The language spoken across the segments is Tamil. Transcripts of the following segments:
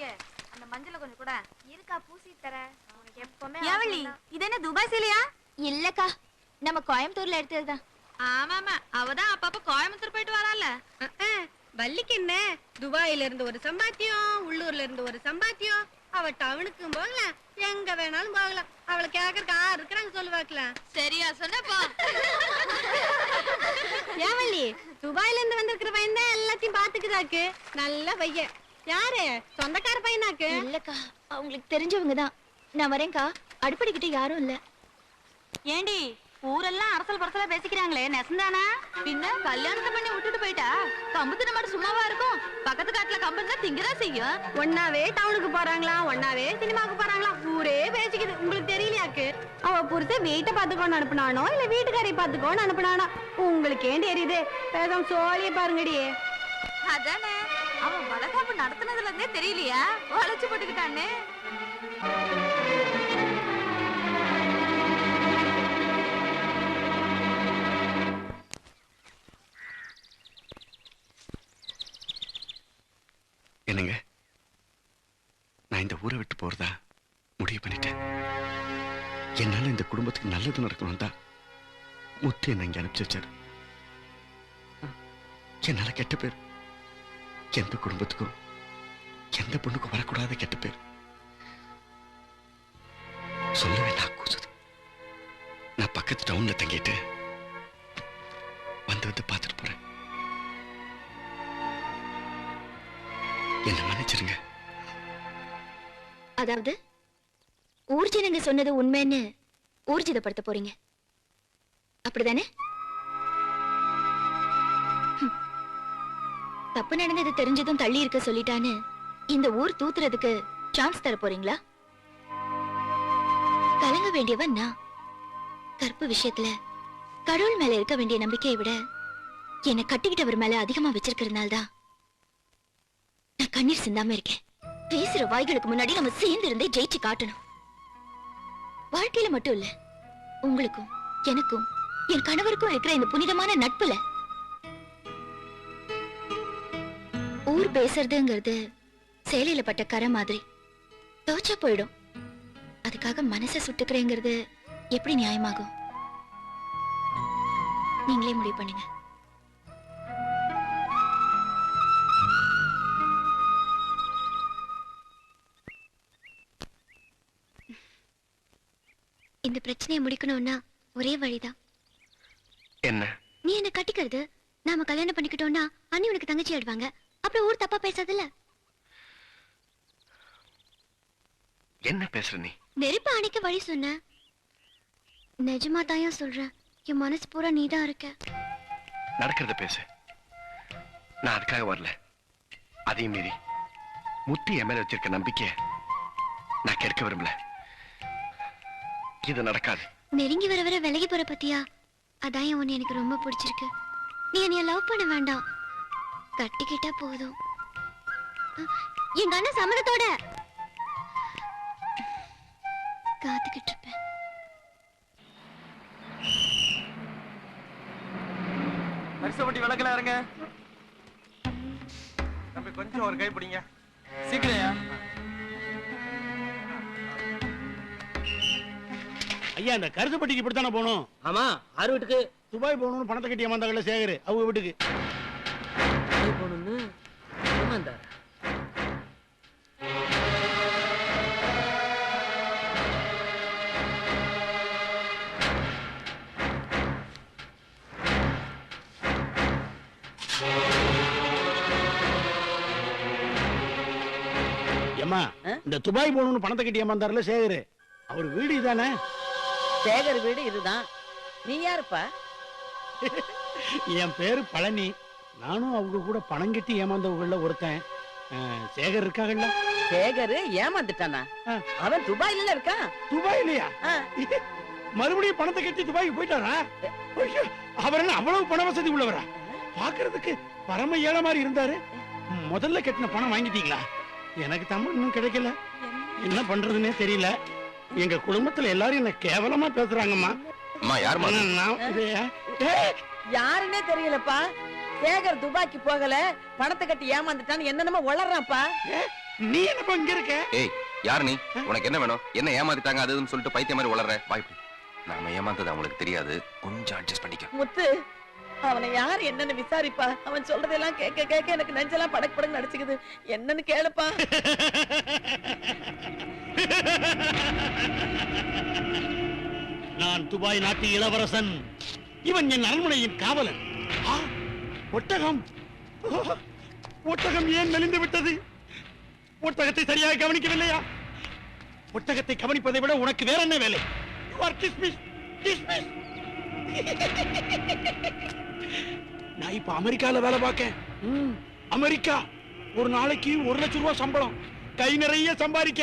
இல்லையே, அந்த மஞ்சள கொஞ்சம் கூட இருக்கா, பூசி தரேன். உனக்கு எப்பவுமே ஏவள்ளி, இது என்ன துபாய் சேலையா? இல்லக்கா, நம்ம கோயம்புத்தூர்ல எடுத்ததுதான். ஆமாமா, அவதான் அப்பப்ப கோயம்புத்தூர் போயிட்டு வரால. வள்ளிக்கு என்ன, துபாயில இருந்து ஒரு சம்பாத்தியம், உள்ளூர்ல இருந்து ஒரு சம்பாத்தியம். அவ டவுனுக்கும் போகலாம், எங்க வேணாலும் போகலாம். அவளை கேட்கறக்கு ஆறு இருக்கிறாங்க சொல்லுவாக்கலாம். சரியா சொன்னப்பா. ஏவள்ளி, துபாயில இருந்து வந்திருக்கிற பையன் தான் எல்லாத்தையும் பாத்துக்குதாக்கு. நல்ல பையன். யாரு, சொந்தக்கார பையனாக்கு? இல்லக்கா, அவங்களுக்கு தெரிஞ்சவங்க தான். நான் வரேன்க்கா. அடுப்படிக்கிட்ட யாரும் இல்ல. ஏண்டி, ஊரெல்லாம் அரசல் பரசலா பேசிக்கிறாங்களே, நெசந்தானா? பின்ன கல்யாணத்தை பண்ணி விட்டுட்டு போயிட்டா கம்பு தின மட்டும் சும்மாவா இருக்கும்? பக்கத்து காட்டுல கம்பு இருந்தா திங்கதான் செய்யும். ஒன்னாவே டவுனுக்கு போறாங்களா, ஒன்னாவே சினிமாவுக்கு போறாங்களா, ஊரே பேசிக்குது. உங்களுக்கு தெரியலையாக்கு? அவ புருஷன் வீட்டை பாத்துக்கோன்னு அனுப்புனானோ இல்ல வீட்டுக்காரை பாத்துக்கோன்னு அனுப்புனானோ? உங்களுக்கு ஏன் தெரியுது? பேசாம சோழிய பாருங்கடி. அதானே, அவன் வளகாப்பு நடத்துனதுல இருந்தே தெரியலையா வளைச்சு போட்டுக்கிட்டான்னு? என்னங்க, நான் இந்த ஊரை விட்டு போறதா முடிவு பண்ணிட்டேன். என்னால இந்த குடும்பத்துக்கு நல்லது நடக்கணும் தான் முத்து என்ன இங்க அனுப்பிச்சு வச்சாரு. என்னால கெட்ட பேர் எந்த குடும்பத்துக்கும் எந்த பொண்ணுக்கும் வரக்கூடாத கெட்ட பேர் சொல்லவே நான் கூசுது. நான் பக்கத்து டவுன்ல தங்கிட்டு வந்து பார்த்துட்டு போறேன். என்ன மன்னிச்சிருங்க. அதாவது ஊர்ஜனங்க சொன்னது உண்மைன்னு ஊர்ஜிதப்படுத்த போறீங்க, அப்படிதானே? தப்பு நடந்தது தெரிஞ்சதும் தள்ளி இருக்க சொல்லிட்டான்னு இந்த ஊர் தூத்துறதுக்கு சான்ஸ் தர போறீங்களா? கலங்க வேண்டியவன் நான். கற்பு விஷயத்துல கடவுள் மேல இருக்க வேண்டிய நம்பிக்கையை விட என்னை கட்டிக்கிட்டவர் மேல அதிகமா வச்சிருக்கிறதுனால்தான் நான் கண்ணீர் சிந்தாம இருக்கேன். பேசுற வாய்களுக்கு முன்னாடி நம்ம சேர்ந்து இருந்தே ஜெயிச்சு காட்டணும். வாழ்க்கையில மட்டும் இல்ல, உங்களுக்கும் எனக்கும் என் கணவருக்கும் இருக்கிற இந்த புனிதமான நட்புல ஊர் பேசுறதுங்கிறது சேலையில பட்ட கரை மாதிரி தோச்சா போயிடும். அதுக்காக மனசை சுட்டுக்கிறேங்கிறது எப்படி நியாயமாகும்? நீங்களே முடிவு பண்ணுங்க. இந்த பிரச்சனையை முடிக்கணும்னா ஒரே வழிதான். என்ன? நீ என்ன கட்டிக்கிறது, நாம கல்யாணம் பண்ணிக்கிட்டோம்னா அண்ணி உனக்கு தங்கச்சி ஆயிடுவாங்க. அப்புறம் ஊர் தப்பா பேசாதுல்ல. என்ன பேசுற நீ? நெருப்பு அணைக்க வழி சொன்ன. நிஜமா தான் சொல்றேன். என் மனசு பூரா நீதான் இருக்க. நடக்கிறத பேசு. நான் அதுக்காக வரல. அதையும் மீறி முத்தி என் மேல வச்சிருக்க நம்பிக்கைய நான் கெடுக்க விரும்பல. இது நடக்காது. நெருங்கி வர வர விலகி போற பத்தியா? அதான் உன்னை எனக்கு ரொம்ப பிடிச்சிருக்கு. நீ என்னைய லவ் பண்ண வேண்டாம், கட்டிக்கிட்டா போதும். எங்க அண்ணன் சம்மதத்தோட காத்துக்கிட்டு இருப்பேன். பரிசப்பட்டி விளக்கல இறங்க. தம்பி கொஞ்சம் ஒரு கை பிடிங்க. சீக்கிரம். ஐயா, இந்த கருசப்பட்டிக்கு இப்படித்தானே போகணும்? ஆமா, ஆறு வீட்டுக்கு. துபாய் போகணும்னு பணத்தை கட்டி ஏமாந்தாங்கல்ல சேகர், அவங்க வீட்டுக்கு போகணும்னு ஏமாந்தாரா? ஏமா, இந்த துபாய் போகணும்னு பணத்தை கட்டி ஏமாந்தாருல சேகர், அவர் வீடு இதானே? சேகர் வீடு இதுதான். நீ யாருப்பா? என் பேரு பழனி. நானும் அவங்க கூட பணம் கட்டி ஏமாந்தவங்கள ஒருத்தன். சேகர் இருக்காங்கல்ல? சேகர் ஏமாந்துட்டானா? அவன் துபாயில இருக்கான். துபாயிலையா? மறுபடியும் பணத்தை கட்டி துபாய்க்கு போயிட்டாரா? அவர் என்ன அவ்வளவு பண வசதி உள்ளவரா? பாக்குறதுக்கு பரம ஏழை மாதிரி இருந்தாரு. முதல்ல கட்டின பணம் வாங்கிட்டீங்களா? எனக்கு தமிழ் இன்னும் கிடைக்கல. என்ன பண்றதுன்னே தெரியல. எங்க குடும்பத்துல எல்லாரும் என்ன கேவலமா பேசுறாங்கம்மா. யாருன்னே தெரியலப்பா. சேகர் துபாய்க்கு போகல, பணத்தை கட்டி ஏமாந்துட்டான்னு என்னென்னமோ வளர்றான்ப்பா. நீ என்னப்பா இங்க இருக்க? ஏய் யார் நீ? உனக்கு என்ன வேணும்? என்ன ஏமாத்திட்டாங்க அதுன்னு சொல்லிட்டு பைத்திய மாதிரி வளர்ற வாய்ப்பு. நாம ஏமாந்தது அவங்களுக்கு தெரியாது, கொஞ்சம் அட்ஜஸ்ட் பண்ணிக்க. முத்து அவனை யார் என்னன்னு விசாரிப்பா. அவன் சொல்றதெல்லாம் கேட்க கேட்க எனக்கு நெஞ்செல்லாம் படக்கு படக்கு நடிச்சுக்குது. என்னன்னு கேளுப்பா. நான் துபாய் நாட்டு இளவரசன். இவன் என் அரண்மனையின் காவலன். ஒட்டகம் ஒட்டகம் ஏன் மெலிந்து விட்டது? ஒட்டகத்தை சரியாக கவனிக்கவில்லையா? ஒட்டகத்தை கவனிப்பதை விட உனக்கு வேற என்ன வேலை? நான் இப்ப அமெரிக்கால வேலை பார்க்க. அமெரிக்கா ஒரு நாளைக்கு 1 லட்சம் ரூபாய் சம்பளம், கை நிறைய சம்பாதிக்க.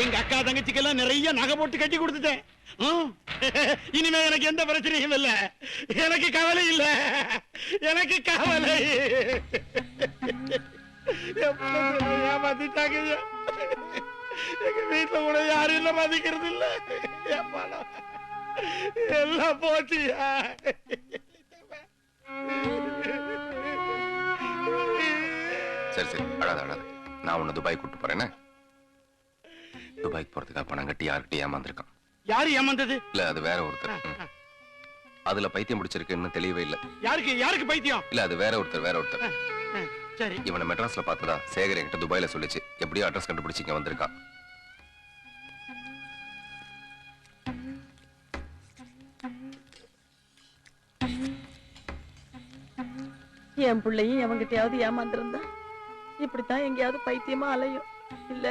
எங்க அக்கா தங்கச்சிக்கெல்லாம் நிறைய நகை போட்டு கட்டி கொடுத்துட்டேன். இனிமே எனக்கு எந்த பிரச்சனையும் இல்ல. எனக்கு கவலை இல்ல, எனக்கு கவலை. ஏமாத்திட்டாங்க. எங்க வீட்டுல கூட யாரும் இல்ல, மதிக்கிறது இல்ல. எல்லாம் போச்சியா? சரி சரி அழாத அழாத. நான் உன்னை துபாய் கூட்டு போறேன்னு. துபாய்க்கு போறதுக்காக பணம் கட்டி யார்கிட்ட ஏமாந்துருக்கான். யாரு ஏமாந்தது? இல்ல அது வேற ஒருத்தர். அதுல பைத்தியம் முடிச்சிருக்குன்னு தெளிவே இல்ல. யாருக்கு பைத்தியம்? இல்ல அது வேற ஒருத்தர். சரி. இவனை மெட்ராஸ்ல பார்த்ததா சேகர் என்கிட்ட துபாயில சொல்லிச்சு. எப்படியோ அட்ரஸ் கண்டுபிடிச்சு இங்க வந்திருக்கான். என் பிள்ளையும் எவங்கிட்டயாவது ஏமாந்திருந்தா இப்படித்தான் எங்கேயாவது பைத்தியமா அலையும். இல்ல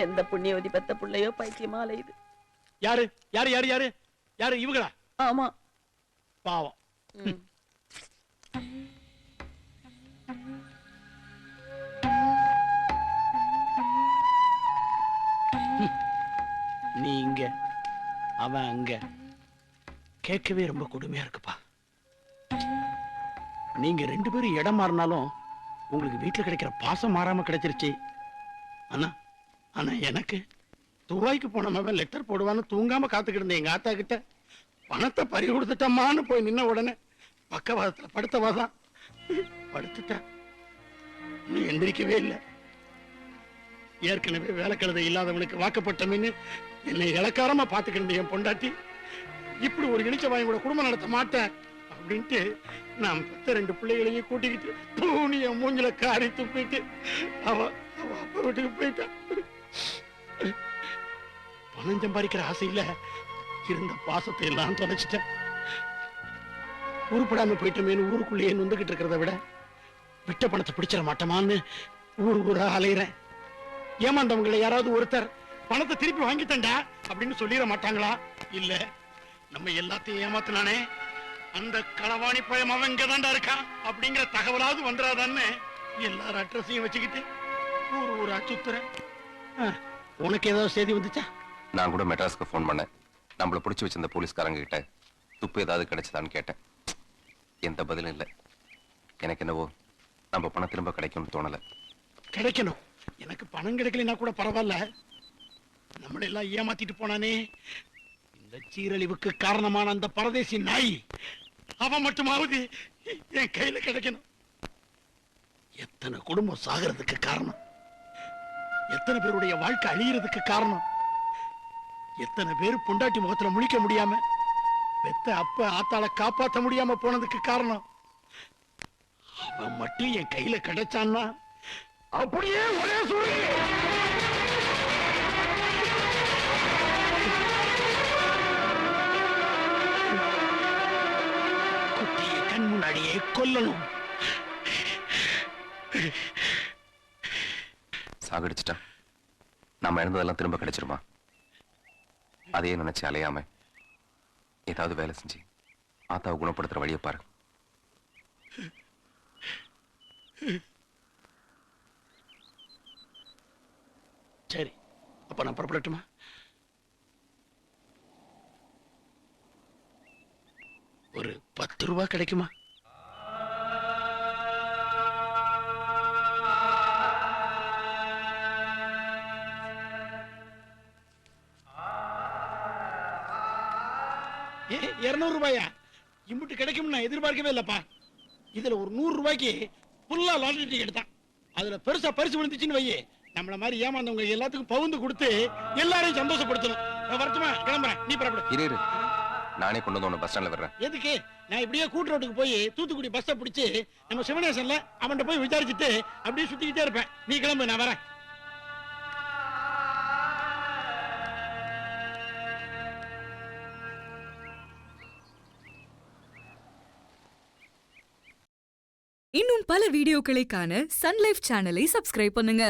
எந்த புண்ணியவதி பெத்த பிள்ளையோ பைத்தியமா அலையுது. யாரு யாரு யாரு யாரு யாரு இவங்களா? ஆமா பாவம். நீ இங்க அவன் அங்க, கேட்கவே ரொம்ப கொடுமையா இருக்குப்பா. நீங்க 2 பேரும் இடம் மாறினாலும் உங்களுக்கு வீட்டுல கிடைக்கிற பாசம் மாறாம கிடைச்சிருச்சு. ஆனா எனக்கு துபாய்க்கு போனவன் லெட்டர் போடுவான்னு தூங்காம காத்துக்கிட்டு இருந்தேன். எங்க ஆத்தா கிட்ட பணத்தை பறி கொடுத்துட்டமான்னு போய் நின்ன உடனே பக்கவாதத்துல படுத்தவாதான் படுத்துட்டா. இன்னும் எந்திரிக்கவே இல்லை. ஏற்கனவே வேலை கழுதை இல்லாதவனுக்கு வாக்கப்பட்டமின்னு என்னை இலக்காரமா பாத்துக்கிட்டு என் பொண்டாட்டி இப்படி ஒரு இனிச்ச வாங்கி கூட குடும்பம் நடத்த மாட்டேன் அப்படின்ட்டு நான் பெத்த 2 பிள்ளைகளையும் கூட்டிக்கிட்டு பூனிய மூஞ்சில காரி துப்பிட்டு அவ அப்பா வீட்டுக்கு போயிட்டான். பணம் சம்பாதிக்கிற ஆசையில இருந்த பாசத்தை எல்லாம் தொலைச்சிட்டேன். உருப்படாம போயிட்டோமேனு ஊருக்குள்ளேயே நொந்துகிட்டு இருக்கிறத விட விட்ட பணத்தை பிடிச்சிட மாட்டோமான்னு ஊரா அலையிறேன். ஏமாந்தவங்களை யாராவது ஒருத்தர் பணத்தை திருப்பி வாங்கித்தண்டா அப்படின்னு சொல்லிட மாட்டாங்களா? இல்ல, நம்ம எல்லாத்தையும் ஏமாத்தினானே அந்த களவாணி பயம் அவன் இங்கதான்டா இருக்கான் அப்படிங்கிற தகவலாவது வந்துடாதான்னு எல்லாரும் அட்ரஸையும் வச்சுக்கிட்டு ஊரா சுத்துறேன். உனக்கு ஏதாவது செய்தி வந்துச்சா? நான் கூட மெட்ராஸ்க்கு போன் பண்ணேன். நம்மள பிடிச்சி வச்சிருந்த போலீஸ்காரங்க கிட்ட துப்பு ஏதாவது கிடைச்சதான்னு கேட்டேன். எந்த பதிலும் இல்லை. எனக்கு என்னவோ நம்ம பணம் திரும்ப கிடைக்கும்னு தோணல. கிடைக்கணும். எனக்கு பணம் கிடைக்கலனா கூட பரவாயில்ல. நம்மள எல்லாம் ஏமாத்திட்டு போனானே இந்த சீரழிவுக்கு காரணமான அந்த பரதேசி நாய், அவன் மட்டுமாவது என் கையில கிடைக்கணும். எத்தனை குடும்பம் சாகிறதுக்கு காரணம், எத்தனை பேருடைய வாழ்க்கை அழியறதுக்கு காரணம், எத்தனை பேர் பொண்டாட்டி முகத்துல முழிக்க முடியாம பெத்த அப்ப ஆத்தாள காப்பாற்ற முடியாம போனதுக்கு காரணம், அவன் மட்டும் என் கையில கிடைச்சான்னா அப்படியே ஒரே சூழ்நிலை. குட்டியை கண் முன்னாடியே கொல்லணும். சாகடிச்சிட்டா நாம இழந்ததெல்லாம் திரும்ப கிடைச்சிருமா? அதையே நினைச்சு அலையாம ஏதாவது வேலை செஞ்சு ஆத்தாவை குணப்படுத்துற வழியை பாரு. சரி, அப்ப நான் புறப்படட்டுமா? ஒரு 10 ரூபாய் கிடைக்குமா? ஏ 200 ரூபாயா? இம்புட்டு கிடைக்கும் நான் எதிர்பார்க்கவே இல்லப்பா. இதுல ஒரு 100 ரூபாய்க்கு புல்லா லாட்டரி டிக்கெட் தான். அதுல பெருசா பரிசு விழுந்துச்சுன்னு வையே, நம்மள மாதிரி ஏமாந்தவங்க எல்லாத்துக்கும் பவுந்து கொடுத்து எல்லாரையும் சந்தோஷப்படுத்தணும். நான் வரட்டுமா? கிளம்புறேன், நீ புறப்படு. இரு நானே கொண்டு வந்து உன்னை பஸ் ஸ்டாண்ட்ல வர்றேன். எதுக்கு? நான் இப்படியே கூட்டு ரோட்டுக்கு போய் தூத்துக்குடி பஸ்ஸை பிடிச்சு நம்ம சிவனேசன்ல அவன்கிட்ட போய் விசாரிச்சுட்டு அப்படியே சுத்திக்கிட்டே இருப்பேன். நீ கிளம்பு, நான் வரேன். இன்னும் பல வீடியோக்களை காண சன் லைஃப் சேனலை சப்ஸ்கிரைப் பண்ணுங்க.